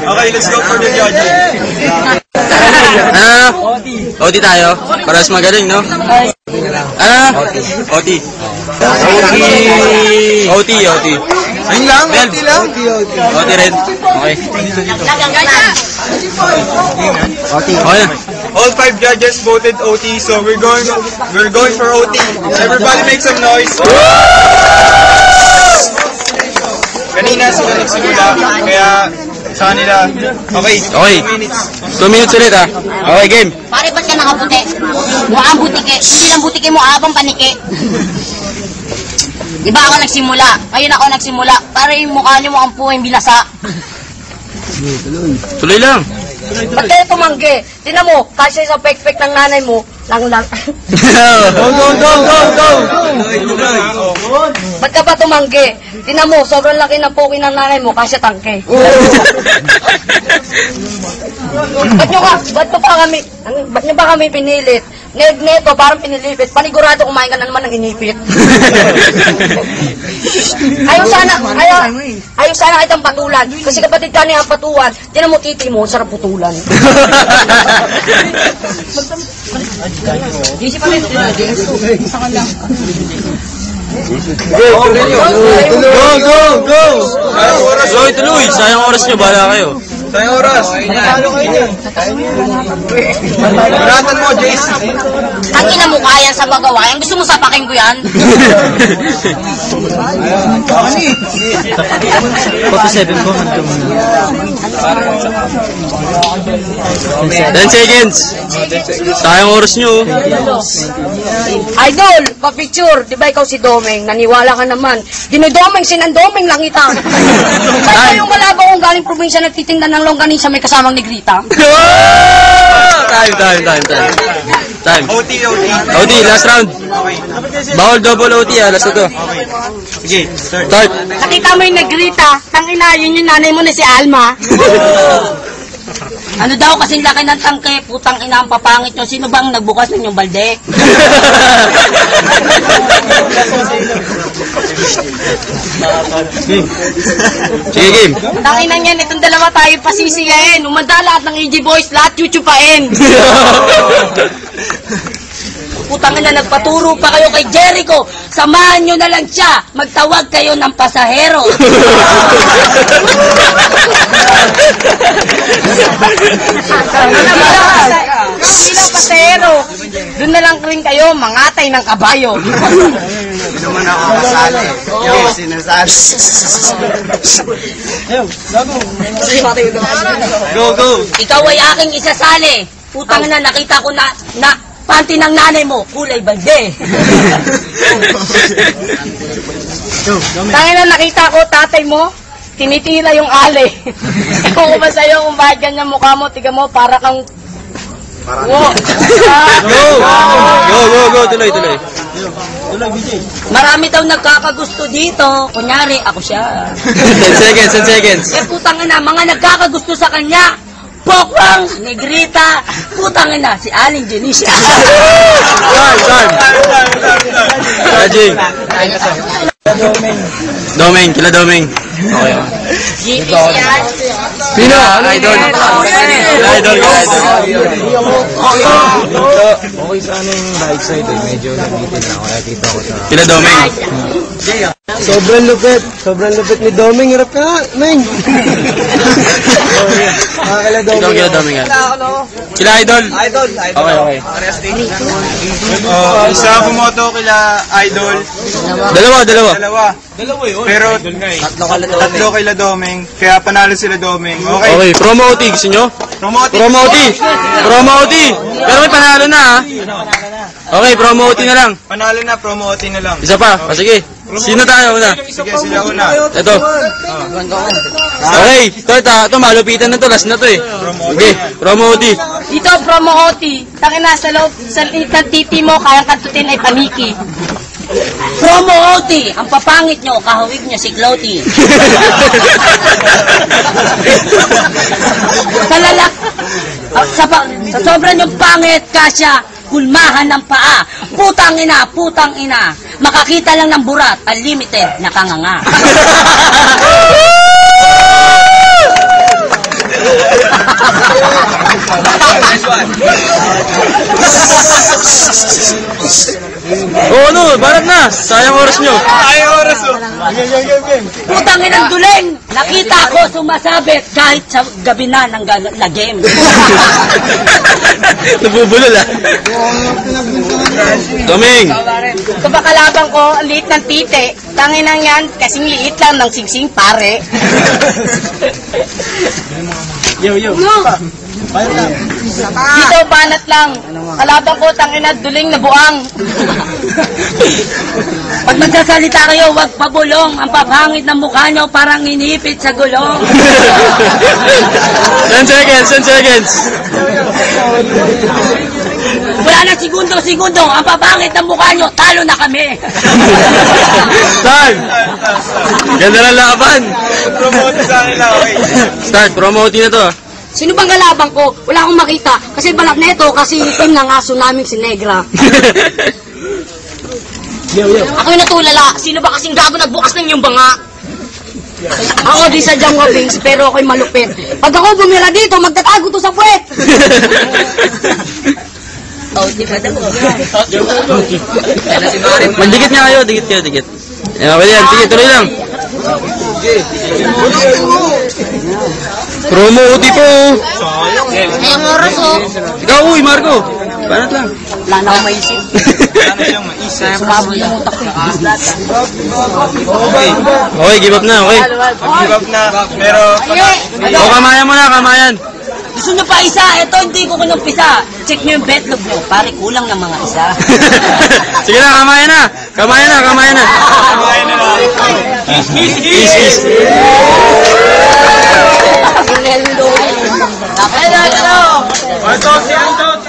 Okay, let's go for the judging. OT tayo. Paras magaling, no? OT. OT. Ayun lang, OT lang. OT rin. Okay. Okay. All 5 judges voted OT, so we're going for OT. Everybody make some noise. Kanina sila nagsimula, kaya sa kanila. Okay. 2 minutes ulit, ha? Okay, game. Pare, ba't ka nakaputi? Mukhang butike. Hindi lang butike mo, abang panike. Diba ako nagsimula? Ngayon ako nagsimula. Para yung mukha niyo mukhang puwing binasa. Tuloy lang. Ba't kayo tumanggi? Tinan mo, kasi sa pek-pek ng nanay mo, lang. Go. Ba't ka pa tumanggi? Tinan mo, sobrang laki ng poki ng nanay mo, kasi tangke. Ba't nyo ba kami pinilit? Neto, parang pinilipit. Panigurado kumain ka na naman ng inipit. Ayaw sana kitang patulan. Kasi kapatid ka niya ang patuan, tinan mo titi mo, sarap putulan. Go! Tuloy! Sayang oras nyo, bahala kayo. Sayang oras. Baratan mo, Jace. Ang ina mo kaya sa magawa. Ang gusto mo sapakin ko yan? 47 ko. 10 seconds. Sayang oras nyo. Idol, pa-picture. Di ba ikaw si Domeng? Naniwala ka naman. Dinodomeng, sinandomeng lang ita. Kaya yung malabo kung galing probinsya nagtitinda ng longganisa may kasamang negrita. Time. OT, last round. Bawal double OT, last na to. Sige, start. Nakita mo yung negrita? Tangina, yun yung nanay mo na si Alma. Ano daw kasing laki ng tangke? Putang ina ang papangit nyo. Sino bang nagbukas ng yung balde? Sige, game. Tanginan yan, itong dalawa tayo pasisiyahin. Umanda lahat ng EG Boys, lahat chuchupain. Putang ina, nagpaturo pa kayo kay Jericho. Samahan nyo na lang siya. Magtawag kayo ng pasahero. Hindi lang pasero. Doon na lang rin kayo, mangatay ng kabayo. Hindi naman ako kasali. Yo, sinasali. Go. Ikaw ay aking isasali. Putang ina, nakita ko na panty ng nanay mo, kulay balde. Tangina, nakita ko tatay mo, tinitira yung ale. Kung ba sa'yo, kung bakit ganyan mukha mo, tiga mo, para kang... Go, tuloy. Marami daw nagkakagusto dito. Kunyari, ako siya. 10 seconds. Eh, putang ina, mga nagkakagusto sa kanya. Pokwang, negrita, putang ina, si Aling Janicia. Time. Judging. Kila Domeng. Okay. GPS yan. Pino, idol. Okay sana yung right side medyo nabitin na kaya kita ko sa... Kila Domeng. Sobrang lupit ni Domeng, hirap ka nga, Meng. Kila Domeng yan. Kila idol. Okay. Isa bumoto kila Idol. Dalawa. Pero tatlo kila Domeng, kaya panalo sila Domeng. Okay. Okay, promo OT, gusto nyo? Promo OT. Pero may panalo na, ha? Okay, promo OT na lang. Panalo na, promo OT na lang. Isa pa, sige. Sino tayo una? Sige, sila una. Ito. Okay, ito malupitan na to, last na to eh. Okay, promo OT. Dito, promo OT. Tangina, sa loob, sa titi mo, kayang kantutin ay paniki. Promo OT, ang papangit nyo, kahawig nyo si Clouty. Sa sobrang yung pangit, kasya, kulmahan ng paa. Putang ina. Makakita lang ng burat, unlimited, nakanganga. kalaban. Oo, ano, barat na. Sayang oras nyo. Ay, oras oh. Putang inang duling! Nakita ko sumasabit kahit sa gabi na ng lagim. Nabubulol ah. Doming. Ito ba kalaban ko, ang liit ng tite. Tanginang yan, kasing liit lang ng singsing pare. Yo. Dito, banat lang. Kalaban ko, tangina, duling na buang. Pag magsasalita kayo, huwag pabulong. Ang papangit ng mukha nyo parang inipit sa gulong. 10 seconds. Wala na segundo. Ang papangit ng mukha nyo, talo na kami. Start. Ganda ng laban. Promote sa akin lang, okay. Start, promote na to. Sino bang kalaban ko? Wala akong makita. Kasi balat neto, kasi itim ng aso namin si Negra. Ako yung natulala. Sino ba kasing gabo nagbukas ng iyong banga? Ako di sa Django Wings, pero ako'y malupit. Pag ako bumira dito, magtatago to sa puwet. Magdikit nga kayo, dikit. Okay yan, sige, tuloy lang. Promo uti po. Ayong oras oh. Ikaw, uy, Marco. Banat lang. Wala na akong maisip. Ano yung maisip? Sumabot yung utak ko. Okay. Okay, give up na, okay. Give up na. Pero, O, kamayan mo na, kamayan. Gusto nyo pa isa? Ito hindi ko kinumpisa. Check nyo yung betlog nyo. Pare, kulang ng mga isa. Sige na, kamayan na. Kamayan na. kumain na lang. Is. Ronaldo. Ay, Ito, si Anton.